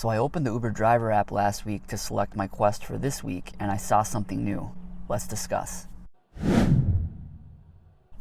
So I opened the Uber driver app last week to select my quest for this week, and I saw something new. Let's discuss.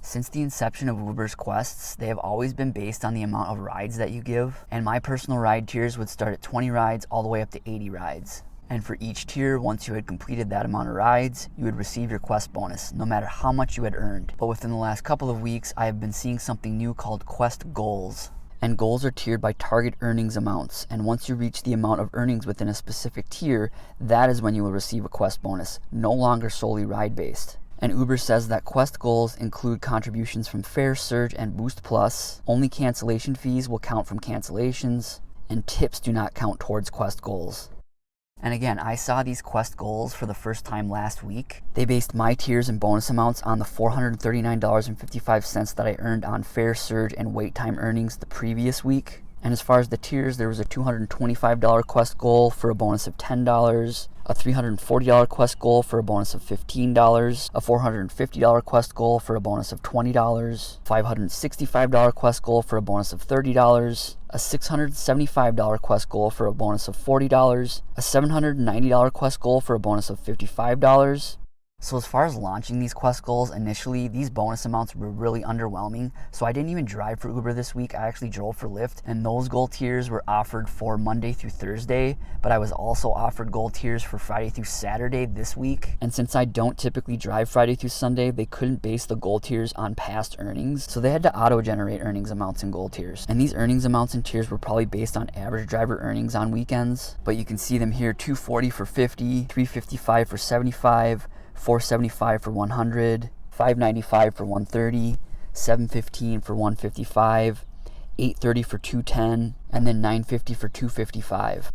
Since the inception of Uber's quests, they have always been based on the amount of rides that you give, and my personal ride tiers would start at 20 rides all the way up to 80 rides. And for each tier, once you had completed that amount of rides, you would receive your quest bonus, no matter how much you had earned. But within the last couple of weeks, I have been seeing something new called quest goals. And goals are tiered by target earnings amounts, and once you reach the amount of earnings within a specific tier, that is when you will receive a quest bonus, no longer solely ride-based. And Uber says that quest goals include contributions from Fare, Surge, and Boost Plus. Only cancellation fees will count from cancellations, and tips do not count towards quest goals. And again, I saw these quest goals for the first time last week. They based my tiers and bonus amounts on the $439.55 that I earned on Fare, Surge, and wait time earnings the previous week. And as far as the tiers, there was a $225 quest goal for a bonus of $10, a $340 quest goal for a bonus of $15, a $450 quest goal for a bonus of $20, $565 quest goal for a bonus of $30, a $675 quest goal for a bonus of $40, a $790 quest goal for a bonus of $55. So as far as launching these quest goals, initially, these bonus amounts were really underwhelming. So I didn't even drive for Uber this week. I actually drove for Lyft, and those goal tiers were offered for Monday through Thursday, but I was also offered goal tiers for Friday through Saturday this week. And since I don't typically drive Friday through Sunday, they couldn't base the goal tiers on past earnings. So they had to auto-generate earnings amounts and goal tiers. And these earnings amounts and tiers were probably based on average driver earnings on weekends. But you can see them here, $240 for 50, $355 for 75, $475 for 100, $595 for 130, $715 for 155, $830 for 210, and then $950 for 255.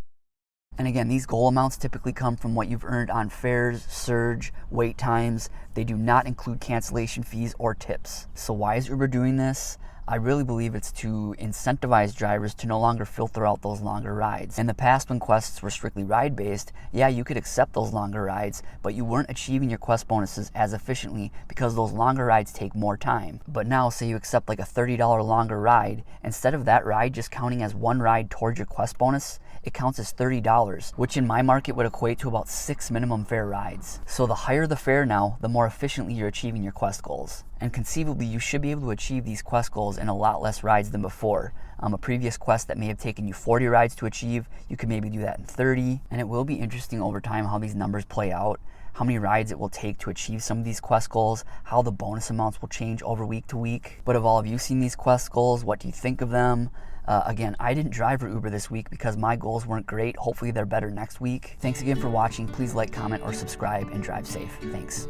And again, these goal amounts typically come from what you've earned on fares, surge, wait times. They do not include cancellation fees or tips. So why is Uber doing this? I really believe it's to incentivize drivers to no longer filter out those longer rides. In the past, when quests were strictly ride-based, yeah, you could accept those longer rides, but you weren't achieving your quest bonuses as efficiently because those longer rides take more time. But now, say you accept like a $30 longer ride, instead of that ride just counting as one ride towards your quest bonus, it counts as $30, which in my market would equate to about 6 minimum fare rides. So the higher the fare now, the more efficiently you're achieving your quest goals. And conceivably, you should be able to achieve these quest goals in a lot less rides than before. A previous quest that may have taken you 40 rides to achieve, you can maybe do that in 30. And it will be interesting over time how these numbers play out, how many rides it will take to achieve some of these quest goals, how the bonus amounts will change over week to week. But have all of you seen these quest goals? What do you think of them? Again, I didn't drive for Uber this week because my goals weren't great. Hopefully they're better next week. Thanks again for watching. Please like, comment, or subscribe, and drive safe. Thanks.